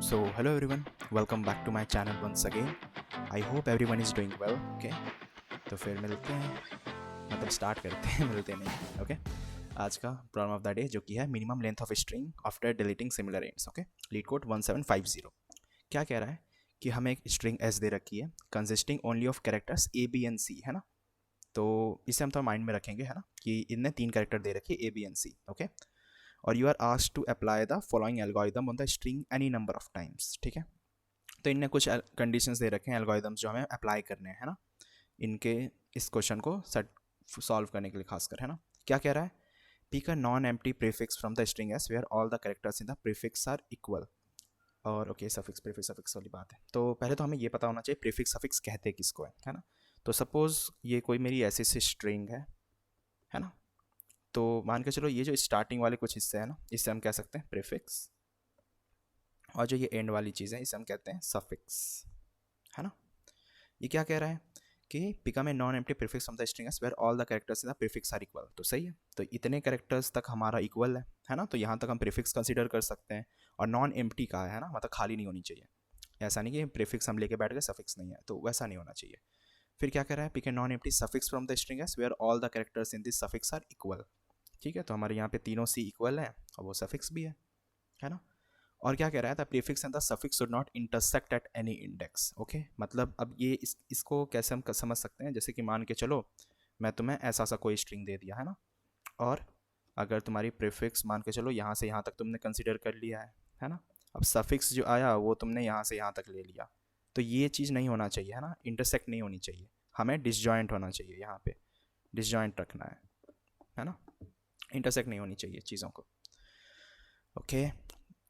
So, hello everyone, welcome back to my channel once again. I hope everyone is doing well. Okay, तो फिर मिलते हैं, मतलब start करते हैं, मिलते नहीं. ओके, आज का प्रॉब्लम ऑफ द डे जो कि है minimum length of string after deleting similar ends. Okay, leet code 1750. क्या कह रहा है कि हमें एक स्ट्रिंग एस दे रखी है consisting only of characters A B and C, है ना. तो इसे हम तो माइंड में रखेंगे, है ना, कि इनने 3 कैरेक्टर दे रखे A B and C. Okay, और you are asked to apply the following algorithm on the string any number of times. ठीक है, तो इनने कुछ कंडीशंस दे रखे हैं एल्गोरिदम्स जो हमें अप्लाई करने हैं, है ना, इनके इस क्वेश्चन को सेट सॉल्व करने के लिए खासकर, है ना. क्या कह रहा है, pick a non empty prefix from the string s where all the characters in the prefix are equal. और ओके, सफिक्स प्रीफिक्स सफिक्स वाली बात है, तो पहले तो हमें ये पता होना चाहिए प्रीफिक्स सफिक्स कहते किसको है ना. तो सपोज ये कोई मेरी ऐसी सी स्ट्रिंग है ना. तो मान के चलो ये जो स्टार्टिंग वाले कुछ हिस्से हैं ना, इससे हम कह सकते हैं प्रीफिक्स, और जो ये एंड वाली चीज़ है इसे हम कहते हैं सफिक्स, है ना. ये क्या कह रहा है कि pick them a non empty prefix from the string where all the characters in the prefix are equal. तो सही है, तो इतने कैरेक्टर्स तक हमारा इक्वल है ना, तो यहाँ तक हम प्रीफिक्स कंसीडर कर सकते हैं. और नॉन एम्प्टी का है ना, मतलब खाली नहीं होनी चाहिए. ऐसा नहीं कि प्रीफिक्स हम लेके बैठ गए सफिक्स नहीं है, तो वैसा नहीं होना चाहिए. फिर क्या कह रहा है, pick a non empty suffix from the string where all the characters in this suffix are equal. ठीक है, तो हमारे यहाँ पे तीनों सी इक्वल हैं और वो सफिक्स भी है ना. और क्या कह रहा है, the prefix and the suffix should not intersect at any index. Okay, मतलब अब ये इसको कैसे हम समझ सकते हैं, जैसे कि मान के चलो मैं तुम्हें ऐसा सा कोई स्ट्रिंग दे दिया है ना, और अगर तुम्हारी प्रीफिक्स मान के चलो यहाँ से यहाँ तक तुमने कंसिडर कर लिया है ना. अब सफिक्स जो आया वो तुमने यहाँ से यहाँ तक ले लिया, तो ये चीज़ नहीं होना चाहिए, है ना, इंटरसेक्ट नहीं होनी चाहिए, हमें डिसजॉइंट होना चाहिए. यहाँ पे डिसजॉइंट रखना है ना, इंटरसेक्ट नहीं होनी चाहिए चीज़ों को. ओके,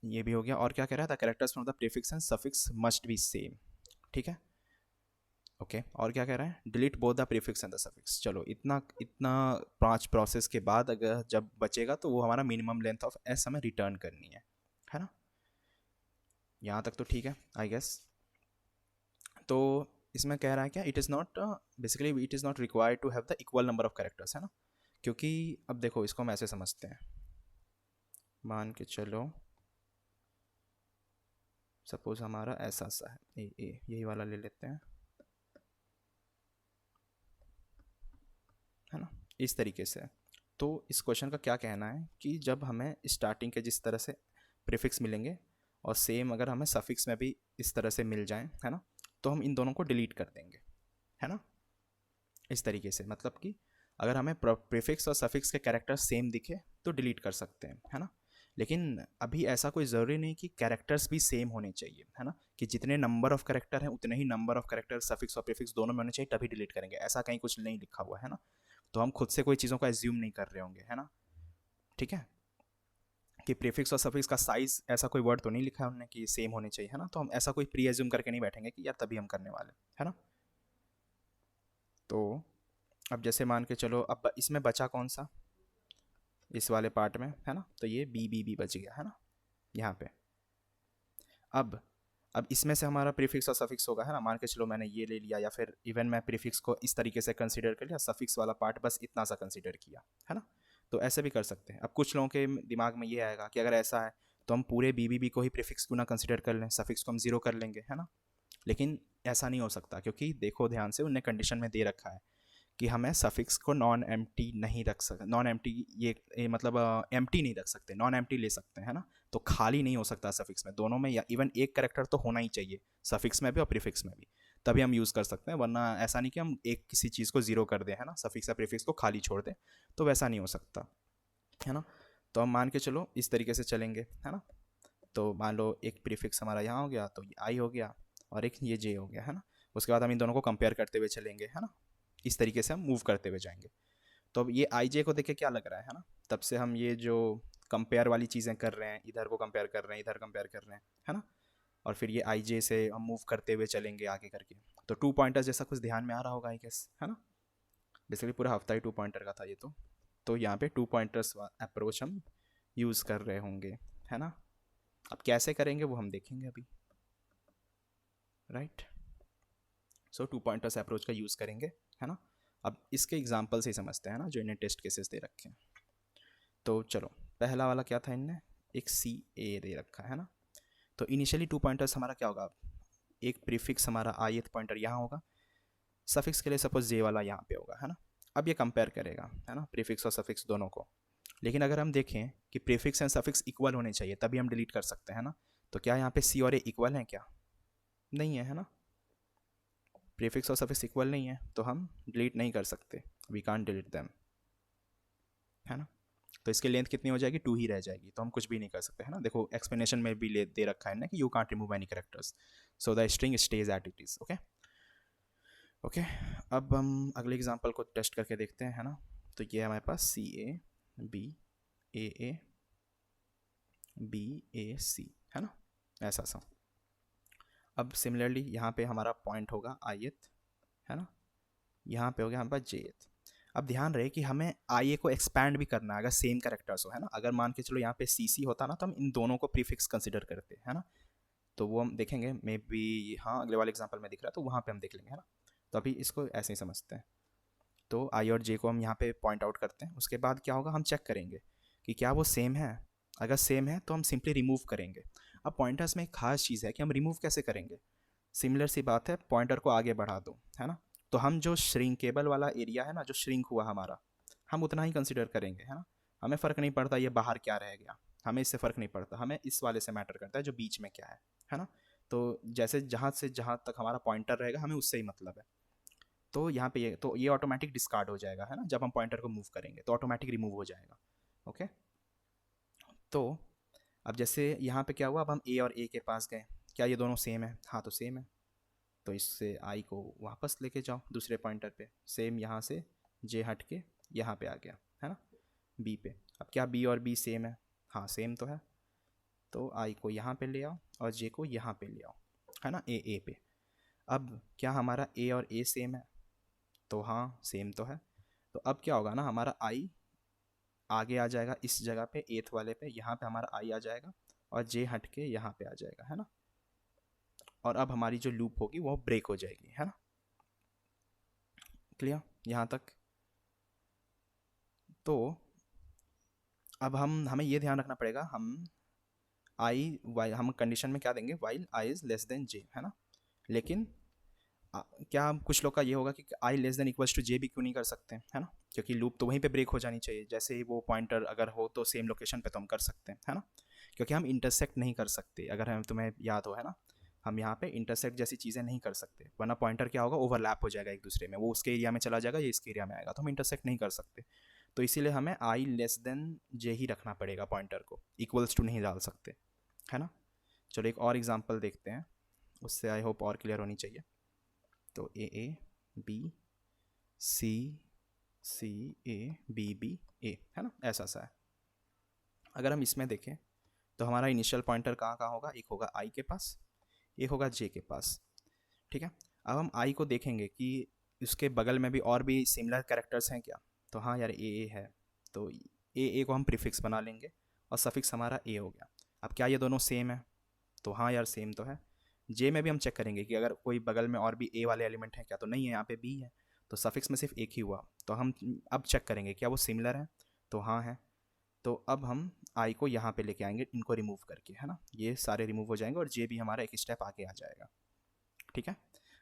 ये भी हो गया. और क्या कह रहा है, the characters from the prefix and suffix must be same. ठीक है, ओके. और क्या कह रहा है, delete both the prefix and the suffix. चलो इतना इतना 5 प्रोसेस के बाद अगर जब बचेगा तो वो हमारा मिनिमम लेंथ ऑफ एस हमें रिटर्न करनी है ना. यहाँ तक तो ठीक है आई गेस. तो इसमें कह रहा है क्या, it is not basically it is not required to have the equal number of characters, है ना. क्योंकि अब देखो इसको हम ऐसे समझते हैं, मान के चलो सपोज हमारा ऐसा सा है ए यही वाला ले लेते हैं, है ना, इस तरीके से. तो इस क्वेश्चन का क्या कहना है कि जब हमें स्टार्टिंग के जिस तरह से प्रीफिक्स मिलेंगे और सेम अगर हमें सफिक्स में भी इस तरह से मिल जाएं, है ना, तो हम इन दोनों को डिलीट कर देंगे, है ना, इस तरीके से. मतलब कि अगर हमें प्रीफिक्स और सफिक्स के कैरेक्टर सेम दिखे तो डिलीट कर सकते हैं, है ना. लेकिन अभी ऐसा कोई ज़रूरी नहीं कि कैरेक्टर्स भी सेम होने चाहिए, है ना, कि जितने नंबर ऑफ कैरेक्टर हैं उतने ही नंबर ऑफ कैरेक्टर सफिक्स और प्रीफिक्स दोनों में होने चाहिए तभी डिलीट करेंगे, ऐसा कहीं कुछ नहीं लिखा हुआ है ना. तो हम खुद से कोई चीज़ों को एज्यूम नहीं कर रहे होंगे, है ना. ठीक है, कि प्रीफिक्स और सफिक्स का साइज ऐसा कोई वर्ड तो नहीं लिखा है उन्होंने कि सेम होने चाहिए, है ना. तो हम ऐसा कोई प्री एज्यूम करके नहीं बैठेंगे कि यार तभी हम करने वाले, है ना. तो अब जैसे मान के चलो, अब इसमें बचा कौन सा, इस वाले पार्ट में, है ना, तो ये बी बी बी बच गया, है ना, यहाँ पे. अब इसमें से हमारा प्रीफिक्स और सफिक्स होगा, है ना. मान के चलो मैंने ये ले लिया, या फिर इवन मैं प्रीफिक्स को इस तरीके से कंसीडर कर लिया, सफिक्स वाला पार्ट बस इतना सा कंसीडर किया, है ना. तो ऐसे भी कर सकते हैं. अब कुछ लोगों के दिमाग में ये आएगा कि अगर ऐसा है तो हम पूरे बी को ही प्रीफिक्स क्यों ना कंसीडर कर लें, सफिक्स को हम जीरो कर लेंगे, है ना. लेकिन ऐसा नहीं हो सकता, क्योंकि देखो ध्यान से उनने कंडीशन में दे रखा है कि हमें सफिक्स को नॉन एम्प्टी नहीं रख सकते, नॉन एम्प्टी ये मतलब एम्प्टी नहीं रख सकते, नॉन एम्प्टी ले सकते हैं, है ना. तो खाली नहीं हो सकता सफिक्स में, दोनों में या इवन एक कैरेक्टर तो होना ही चाहिए, सफिक्स में भी और प्रीफिक्स में भी, तभी हम यूज़ कर सकते हैं. वरना ऐसा नहीं कि हम एक किसी चीज़ को जीरो कर दें, है ना, सफिक्स या प्रीफिक्स को खाली छोड़ दें, तो वैसा नहीं हो सकता, है ना. तो हम मान के चलो इस तरीके से चलेंगे, है ना. तो मान लो एक प्रीफिक्स हमारा यहाँ हो गया, तो ये आई हो गया, और एक ये जे हो गया, है ना. उसके बाद हम इन दोनों को कंपेयर करते हुए चलेंगे, है ना. इस तरीके से हम मूव करते हुए जाएंगे. तो अब ये आई जे को देख के क्या लग रहा है ना, तब से हम ये जो कंपेयर वाली चीज़ें कर रहे हैं, इधर को कंपेयर कर रहे हैं, इधर कंपेयर कर रहे हैं, है ना. और फिर ये आई जे से हम मूव करते हुए चलेंगे आगे करके. तो 2 पॉइंटर्स जैसा कुछ ध्यान में आ रहा होगा आई गेस, है ना. बेसिकली पूरा हफ्ता ही 2 पॉइंटर का था ये. तो यहाँ पे 2 पॉइंटर्स अप्रोच हम यूज़ कर रहे होंगे, है ना. अब कैसे करेंगे वो हम देखेंगे अभी, राइट. सो 2 पॉइंटर्स अप्रोच का यूज़ करेंगे, है ना. अब इसके एग्जाम्पल से ही समझते हैं ना, जो इन्हें टेस्ट केसेस दे रखे हैं. तो चलो, पहला वाला क्या था, इनने एक सी ए दे रखा है ना. तो इनिशियली 2 पॉइंटर्स हमारा क्या होगा, एक प्रीफिक्स हमारा ith पॉइंटर यहाँ होगा, सफिक्स के लिए सपोज जे वाला यहाँ पे होगा, है ना। अब ये कंपेयर करेगा, है ना, प्रीफिक्स और सफिक्स दोनों को। लेकिन अगर हम देखें कि प्रीफिक्स एंड सफिक्स इक्वल होने चाहिए तभी हम डिलीट कर सकते हैं ना। तो क्या यहाँ पे सी और ए इक्वल हैं क्या? नहीं है, है ना। प्रीफिक्स और सफिक्स इक्वल नहीं है तो हम डिलीट नहीं कर सकते, वी कांट डिलीट देम, है ना। तो इसकी लेंथ कितनी हो जाएगी, 2 ही रह जाएगी, तो हम कुछ भी नहीं कर सकते, है ना। देखो एक्सप्लेनेशन में भी ले दे रखा है ना कि you can't remove any characters, so the string stage at it is. Okay okay, अब हम अगले एग्जांपल को टेस्ट करके देखते हैं, है ना। तो ये हमारे पास सी ए बी ए सी, है ना, ऐसा सा। अब सिमिलरली यहाँ पे हमारा पॉइंट होगा ith, है ना, यहाँ पे हो गया हमारे पास jth। अब ध्यान रहे कि हमें आई ए को एक्सपैंड भी करना है अगर सेम कैरेक्टर्स हो, है ना। अगर मान के चलो यहाँ पे सी सी होता ना तो हम इन दोनों को प्रीफिक्स कंसिडर करते, है ना। तो वो हम देखेंगे मे बी, हाँ अगले वाले एग्जांपल में दिख रहा है तो वहाँ पे हम देख लेंगे, है ना। तो अभी इसको ऐसे ही समझते हैं। तो आई और जे को हम यहाँ पे पॉइंट आउट करते हैं, उसके बाद क्या होगा, हम चेक करेंगे कि क्या वो सेम है। अगर सेम है तो हम सिंपली रिमूव करेंगे। अब पॉइंटर्स में एक खास चीज़ है कि हम रिमूव कैसे करेंगे। सिमिलर सी बात है, पॉइंटर को आगे बढ़ा दो, है ना। तो हम जो श्रिंकेबल वाला एरिया है ना, जो श्रिंक हुआ हमारा, हम उतना ही कंसिडर करेंगे, है ना। हमें फ़र्क नहीं पड़ता ये बाहर क्या रह गया, हमें इससे फ़र्क नहीं पड़ता, हमें इस वाले से मैटर करता है जो बीच में क्या है ना। तो जैसे जहाँ से जहाँ तक हमारा पॉइंटर रहेगा हमें उससे ही मतलब है। तो यहाँ पे ये ऑटोमेटिक डिस्कार्ड हो जाएगा, है ना। जब हम पॉइंटर को मूव करेंगे तो ऑटोमेटिक रिमूव हो जाएगा। ओके, तो अब जैसे यहाँ पे क्या हुआ, अब हम ए और ए के पास गए, क्या ये दोनों सेम है? हाँ तो सेम है, तो इससे आई को वापस लेके जाओ दूसरे पॉइंटर पे, सेम यहाँ से जे हट के यहाँ पे आ गया, है ना, बी पे। अब क्या बी और बी सेम है? हाँ सेम तो है, तो आई को यहाँ पे ले आओ और जे को यहाँ पे ले आओ, है ना, ए पे। अब क्या हमारा ए और ए सेम है? तो हाँ सेम तो है। तो अब क्या होगा ना, हमारा आई आगे आ जाएगा इस जगह पे, एथ वाले पे, यहाँ पे हमारा आई आ जाएगा और जे हट के यहाँ पे आ जाएगा, है ना। और अब हमारी जो लूप होगी वो ब्रेक हो जाएगी, है ना। क्लियर यहाँ तक? तो अब हमें ये ध्यान रखना पड़ेगा, हम कंडीशन में क्या देंगे, while I is less than J, है ना। लेकिन क्या कुछ लोग का ये होगा कि आई लेस देन इक्वल्स टू जे भी क्यों नहीं कर सकते, है ना, क्योंकि लूप तो वहीं पे ब्रेक हो जानी चाहिए। जैसे ही वो पॉइंटर अगर हो तो सेम लोकेशन पे तो हम कर सकते हैं, है ना, क्योंकि हम इंटरसेक्ट नहीं कर सकते। अगर हम तुम्हें याद हो, है ना, हम यहाँ पे इंटरसेक्ट जैसी चीज़ें नहीं कर सकते, वरना पॉइंटर क्या होगा, ओवरलैप हो जाएगा एक दूसरे में, वो उसके एरिया में चला जाएगा, ये इसके एरिया में आएगा, तो हम इंटरसेक्ट नहीं कर सकते। तो इसीलिए हमें आई लेस देन जे ही रखना पड़ेगा, पॉइंटर को इक्वल्स टू नहीं डाल सकते, है ना। चलो एक और एग्जाम्पल देखते हैं, उससे आई होप और क्लियर होनी चाहिए। तो A B C C A B B A, है ना, ऐसा सा है। अगर हम इसमें देखें तो हमारा इनिशियल पॉइंटर कहाँ कहाँ होगा, एक होगा आई के पास, एक होगा जे के पास, ठीक है। अब हम आई को देखेंगे कि उसके बगल में भी और भी सिमिलर कैरेक्टर्स हैं क्या। तो हाँ यार ए है, तो ए को हम प्रीफिक्स बना लेंगे और सफिक्स हमारा ए हो गया। अब क्या ये दोनों सेम है? तो हाँ यार सेम तो है। जे में भी हम चेक करेंगे कि अगर कोई बगल में और भी ए वाले एलिमेंट है क्या, तो नहीं है, यहाँ पे बी है, तो सफिक्स में सिर्फ एक ही हुआ। तो हम अब चेक करेंगे क्या वो सिमिलर है, तो हाँ है। तो अब हम आई को यहाँ पे लेके आएंगे इनको रिमूव करके, है ना, ये सारे रिमूव हो जाएंगे और जे भी हमारा एक स्टेप आगे आ जाएगा, ठीक है।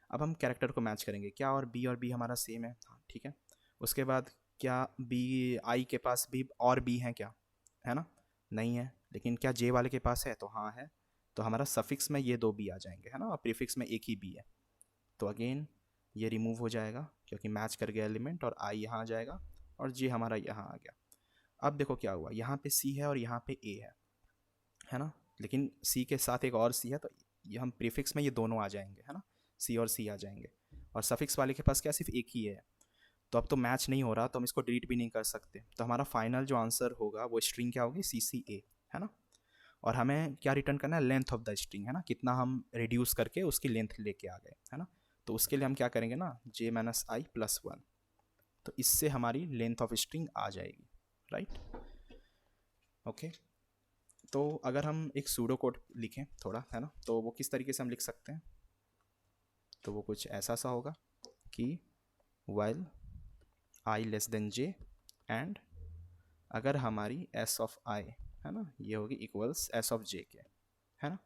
अब हम कैरेक्टर को मैच करेंगे, क्या और बी हमारा सेम है? हाँ ठीक है। उसके बाद क्या बी आई के पास भी और बी हैं क्या, है ना, नहीं है। लेकिन क्या जे वाले के पास है? तो हाँ है। तो हमारा सफिक्स में ये दो बी आ जाएंगे, है ना, और प्रीफिक्स में एक ही बी है। तो अगेन ये रिमूव हो जाएगा क्योंकि मैच कर गया एलिमेंट, और आई यहाँ आ जाएगा और जे हमारा यहाँ आ गया। अब देखो क्या हुआ, यहाँ पे सी है और यहाँ पे ए है ना, लेकिन सी के साथ एक और सी है, तो ये हम प्रीफिक्स में ये दोनों आ जाएंगे, है ना, सी और सी आ जाएंगे। और सफिक्स वाले के पास क्या सिर्फ एक ही है, तो अब तो मैच नहीं हो रहा, तो हम इसको डिलीट भी नहीं कर सकते। तो हमारा फाइनल जो आंसर होगा वो स्ट्रिंग क्या होगी, सी सी ए, है ना। और हमें क्या रिटर्न करना है, लेंथ ऑफ द स्ट्रिंग, है ना, कितना हम रिड्यूस करके उसकी लेंथ लेके आ गए, है ना। तो उसके लिए हम क्या करेंगे ना, जे माइनस आई प्लस 1, तो इससे हमारी लेंथ ऑफ स्ट्रिंग आ जाएगी, राइट। ओके, तो अगर हम एक सूडो कोड लिखें थोड़ा, है ना, तो वो किस तरीके से हम लिख सकते हैं, तो वो कुछ ऐसा सा होगा कि while I less than J and अगर हमारी एस ऑफ आई, है ना, ये होगी इक्वल्स एस ऑफ जे के, है ना।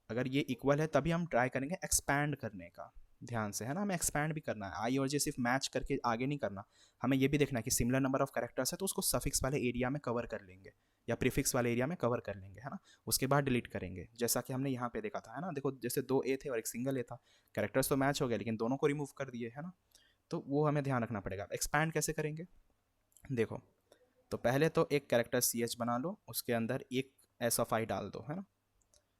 अगर ये इक्वल है तभी हम ट्राई करेंगे एक्सपैंड करने का, ध्यान से, है ना, हमें एक्सपैंड भी करना है, आई और जे सिर्फ मैच करके आगे नहीं करना, हमें ये भी देखना है कि सिमिलर नंबर ऑफ कैरेक्टर्स है तो उसको सफिक्स वाले एरिया में कवर कर लेंगे या प्रीफिक्स वाले एरिया में कवर कर लेंगे, है ना, उसके बाद डिलीट करेंगे, जैसा कि हमने यहाँ पे देखा था, है ना, देखो जैसे 2 ए थे और एक सिंगल ए था, कैरेक्टर्स तो मैच हो गए लेकिन दोनों को रिमूव कर दिए, है ना, तो वो हमें ध्यान रखना पड़ेगा। एक्सपैंड कैसे करेंगे, देखो, तो पहले तो एक कैरेक्टर सी एच बना लो, उसके अंदर एक एस ऑफ आई डाल दो, है ना,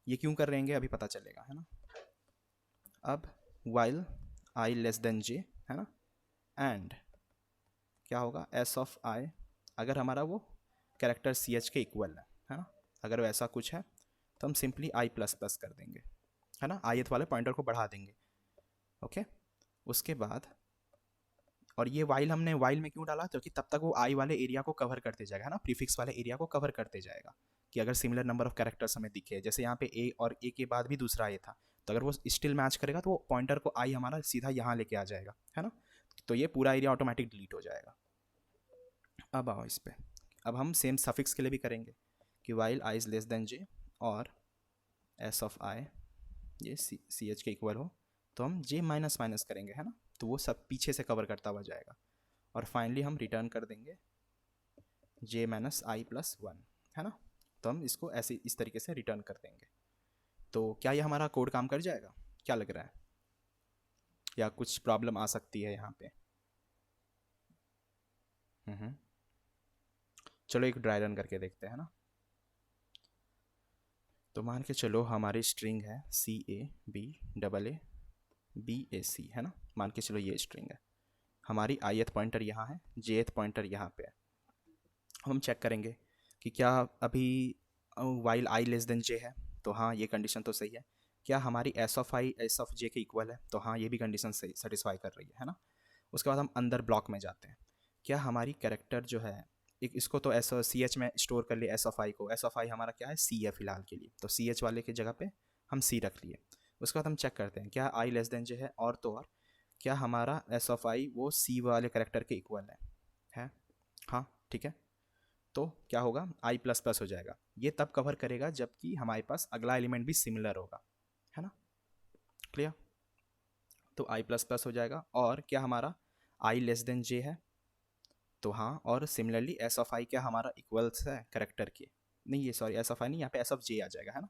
ये क्यों कर रहेंगे अभी पता चलेगा, है ना। अब while I less than J, है ना, एंड क्या होगा, एस ऑफ आई, अगर हमारा वो कैरेक्टर सी एच के इक्वल है ना, अगर वैसा कुछ है तो हम सिंपली आई प्लस प्लस कर देंगे, है ना, आई वाले पॉइंटर को बढ़ा देंगे, ओके। उसके बाद, और ये वाइल हमने वाइल में क्यों डाला, क्योंकि तब तक वो आई वाले एरिया को कवर करते जाएगा, है ना, प्रीफिक्स वाले एरिया को कवर करते जाएगा, कि अगर सिमिलर नंबर ऑफ कैरेक्टर्स हमें दिखे, जैसे यहाँ पे ए और ए के बाद भी दूसरा ए था, तो अगर वो स्टिल मैच करेगा तो वो पॉइंटर को आई हमारा सीधा यहाँ लेके आ जाएगा, है ना, तो ये पूरा एरिया ऑटोमेटिक डिलीट हो जाएगा। अब आओ इस पर, अब हम सेम सफिक्स के लिए भी करेंगे कि while I is less than J और एस ऑफ आई ये सी एच के इक्वल हो, तो हम जे माइनस माइनस करेंगे, है ना, तो वो सब पीछे से कवर करता हुआ जाएगा, और फाइनली हम रिटर्न कर देंगे जे माइनस आई प्लस वन, है ना, तो हम इसको ऐसे इस तरीके से रिटर्न कर देंगे। तो क्या ये हमारा कोड काम कर जाएगा, क्या लग रहा है, या कुछ प्रॉब्लम आ सकती है यहाँ पे। चलो एक ड्राई रन करके देखते हैं ना। तो मान के चलो हमारी स्ट्रिंग है CABABAC, है ना, मान के चलो ये स्ट्रिंग है, हमारी ith पॉइंटर यहाँ है, jth पॉइंटर यहाँ पे है। हम चेक करेंगे कि क्या अभी while I less than J है, तो हाँ ये कंडीशन तो सही है। क्या हमारी S of I S of J के इक्वल है, तो हाँ ये भी कंडीशन सही सेटिस्फाई कर रही है ना। उसके बाद हम अंदर ब्लॉक में जाते हैं, क्या हमारी कैरेक्टर जो है, एक इसको तो एस सी एच में स्टोर कर लिए, एस ऑफ आई को, एस ऑफ आई हमारा क्या है सी है फिलहाल के लिए, तो सी एच वाले की जगह पे हम सी रख लिए। उसके बाद हम चेक करते हैं क्या आई लेस देन जे है, और तो और क्या हमारा एस ऑफ आई वो सी वाले कैरेक्टर के इक्वल है? हाँ ठीक है, तो क्या होगा आई प्लस प्लस हो जाएगा। ये तब कवर करेगा जबकि हमारे पास अगला एलिमेंट भी सिमिलर होगा, है ना, क्लियर। तो आई प्लस प्लस हो जाएगा, और क्या हमारा आई लेस देन जे है, तो हाँ, और सिमिलरली एस ऑफ आई क्या हमारा इक्वल्स है करेक्टर के, नहीं ये सॉरी एस ऑफ आई नहीं, यहाँ पे एस ऑफ जे आ जाएगा, है ना,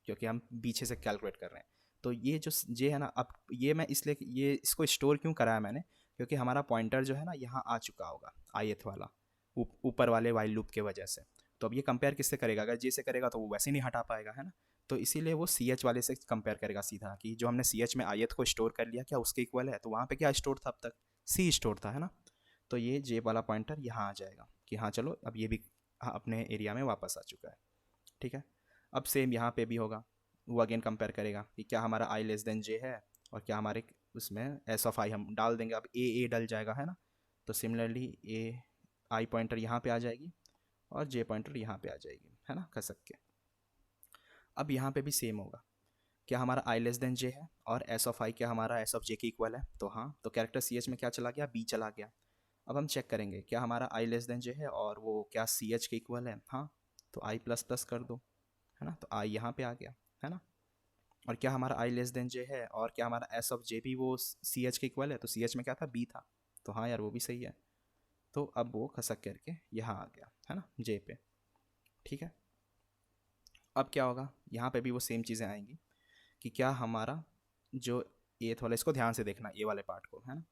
क्योंकि हम पीछे से कैलकुलेट कर रहे हैं। तो ये जो जे है ना, अब ये मैं इसलिए ये इसको स्टोर क्यों कराया मैंने, क्योंकि हमारा पॉइंटर जो है ना यहाँ आ चुका होगा आई एथ वाला, ऊपर वाले वाइल लूप के वजह से। तो अब ये कंपेयर किससे करेगा, अगर जे से करेगा तो वो वैसे नहीं हटा पाएगा, है ना, तो इसीलिए वो सी एच वाले से कंपेयर करेगा सीधा, कि जो हमने सी एच में आई एथ को स्टोर कर लिया क्या उसके इक्वल है, तो वहाँ पे क्या स्टोर था अब तक, सी स्टोर था, है ना। तो ये जे वाला पॉइंटर यहाँ आ जाएगा कि हाँ चलो अब ये भी अपने एरिया में वापस आ चुका है, ठीक है। अब सेम यहाँ पे भी होगा, वो अगेन कंपेयर करेगा कि क्या हमारा आई लेस देन जे है, और क्या हमारे उसमें एस ऑफ आई हम डाल देंगे, अब ए डल जाएगा, है ना, तो सिमिलरली ए आई पॉइंटर यहाँ पे आ जाएगी और जे पॉइंटर यहाँ पे आ जाएगी, है ना, खसक के। अब यहाँ पे भी सेम होगा, क्या हमारा आई लेस देन जे है और एस ऑफ आई क्या हमारा एस ऑफ जे के इक्वल है, तो हाँ, तो कैरेक्टर सी एच में क्या चला गया, बी चला गया। अब हम चेक करेंगे क्या हमारा आई लेस देन जे है और वो क्या सी एच के इक्वल है, हाँ, तो आई प्लस प्लस कर दो, है ना, तो आई यहाँ पे आ गया, है ना। और क्या हमारा आई लेस देन जे है और क्या हमारा एस ऑफ जे भी वो सी एच के इक्वल है, तो सी एच में क्या था, बी था, तो हाँ यार वो भी सही है। तो अब वो खसक करके यहाँ आ गया, है ना, जे पे, ठीक है। अब क्या होगा, यहाँ पे भी वो सेम चीज़ें आएंगी कि क्या हमारा जो एथ वाला, इसको ध्यान से देखना ए वाले पार्ट को, है ना,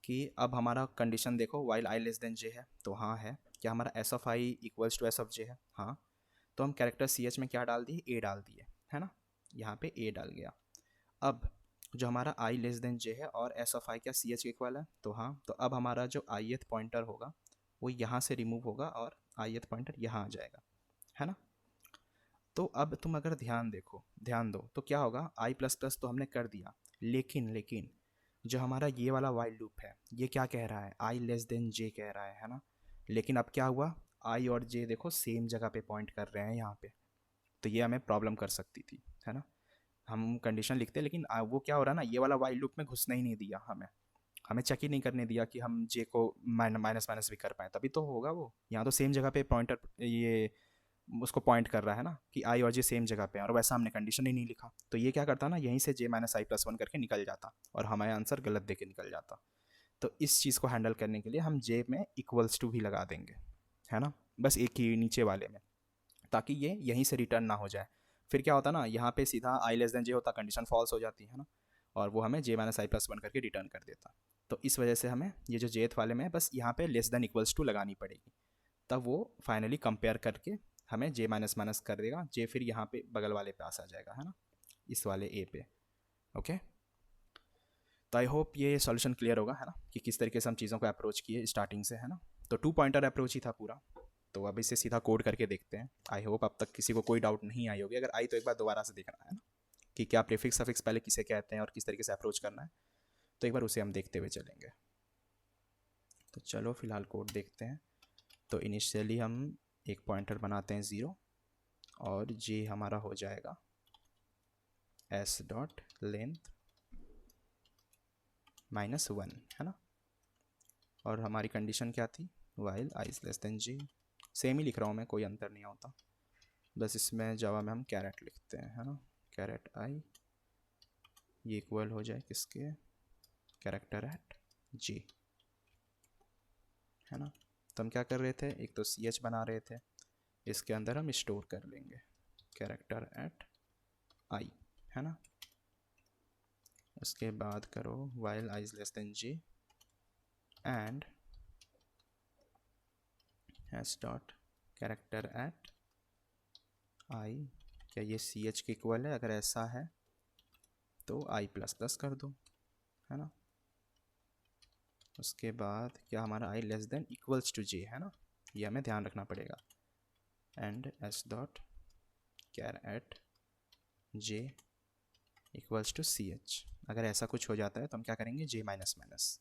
कि अब हमारा कंडीशन देखो while I less than J है, तो हाँ है, क्या हमारा S of I equals to S of J है, हाँ, तो हम कैरेक्टर सी एच में क्या डाल दिए, ए डाल दिए, है ना, यहाँ पे ए डाल गया। अब जो हमारा आई लेस देन जे है और एस ऑफ आई क्या सी एच के इक्वल है, तो हाँ, तो अब हमारा जो आई एथ पॉइंटर होगा वो यहाँ से रिमूव होगा और आई एथ पॉइंटर यहाँ आ जाएगा, है ना। तो अब तुम अगर ध्यान दो तो क्या होगा, आई प्लस प्लस तो हमने कर दिया, लेकिन जो हमारा ये वाला वाइल लूप है ये क्या कह रहा है, आई लेस देन जे कह रहा है ना। लेकिन अब क्या हुआ, आई और जे देखो सेम जगह पे पॉइंट कर रहे हैं यहाँ पे, तो ये हमें प्रॉब्लम कर सकती थी, है ना। हम कंडीशन लिखते लेकिन वो क्या हो रहा है ना, ये वाला वाइल लूप में घुसने ही नहीं दिया हमें, हमें चेक ही नहीं करने दिया कि हम जे को माइनस माइनस भी कर पाए, तभी तो होगा वो। यहाँ तो सेम जगह पे पॉइंटर ये उसको पॉइंट कर रहा है ना कि आई और जे सेम जगह पे है, और वैसा हमने कंडीशन ही नहीं लिखा, तो ये क्या करता ना, यहीं से जे माइनस आई प्लस वन करके निकल जाता और हमारा आंसर गलत दे के निकल जाता। तो इस चीज़ को हैंडल करने के लिए हम जे में इक्वल्स टू भी लगा देंगे, है ना, बस एक ही नीचे वाले में, ताकि ये यहीं से रिटर्न ना हो जाए। फिर क्या होता ना, यहाँ पे सीधा आई लेस देन जे होता, कंडीशन फॉल्स हो जाती है ना, और वो हमें जे माइनस आई प्लस वन करके रिटर्न कर देता। तो इस वजह से हमें ये जो जेथ वाले में बस यहाँ पे लेस देन इक्वल्स टू लगानी पड़ेगी, तब वो फाइनली कंपेयर करके हमें जे माइनस माइनस कर देगा, जे फिर यहाँ पे बगल वाले पास आ जाएगा, है ना, इस वाले ए पे। ओके, तो आई होप ये सॉल्यूशन क्लियर होगा, है ना, कि किस तरीके से हम चीज़ों को अप्रोच किए स्टार्टिंग से, है ना। तो 2 पॉइंटर अप्रोच ही था पूरा। तो अब इसे सीधा कोड करके देखते हैं। आई होप अब तक किसी को कोई डाउट नहीं आई होगी, अगर आई तो एक बार दोबारा से देखना, है ना, कि क्या प्रीफिक्स सफिक्स पहले किसे कहते हैं और किस तरीके से अप्रोच करना है, तो एक बार उसे हम देखते हुए चलेंगे। तो चलो फिलहाल कोड देखते हैं। तो इनिशियली हम एक पॉइंटर बनाते हैं 0, और जे हमारा हो जाएगा एस डॉट लेंथ -1, है ना, और हमारी कंडीशन क्या थी, while I is less than G. Same ही लिख रहा हूँ मैं, कोई अंतर नहीं होता, बस इसमें जावा में हम कैरेट लिखते हैं, है ना, कैरेट आई, ये इक्वल हो जाए किसके, कैरेक्टर एट जी, है ना। तो हम क्या कर रहे थे, एक तो सी एच बना रहे थे, इसके अंदर हम स्टोर कर लेंगे कैरेक्टर एट आई, है ना। उसके बाद करो while I is less than G and S dot character at I, क्या ये सी एच के इक्वल है, अगर ऐसा है तो आई प्लस प्लस कर दो, है ना। उसके बाद क्या हमारा i less than equals to j, है ना, ये हमें ध्यान रखना पड़ेगा, and S dot char at j equals to c h. अगर ऐसा कुछ हो जाता है तो हम क्या करेंगे, जे माइनस माइनस,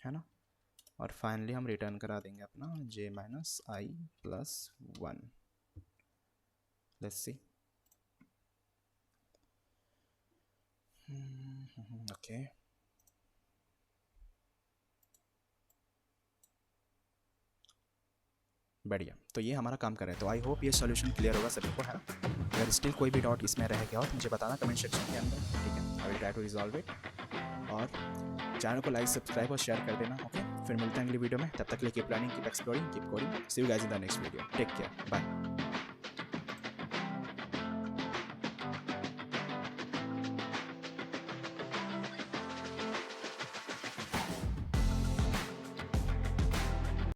है ना, और फाइनली हम रिटर्न करा देंगे अपना J minus I plus one. Let's see, okay, बढ़िया। तो ये हमारा काम कर रहा है। तो आई होप ये सॉल्यूशन क्लियर होगा सभी को, है ना। अगर स्टिल कोई भी डाउट इसमें रह गया हो तो मुझे बताना कमेंट सेक्शन के अंदर, ठीक है, I will try to resolve it. और चैनल को लाइक सब्सक्राइब और शेयर कर देना, ओके। फिर मिलते हैं अगली वीडियो में, तब तक के लिए keep learning, keep exploring, keep coding. See you guys in the next video, take care, bye.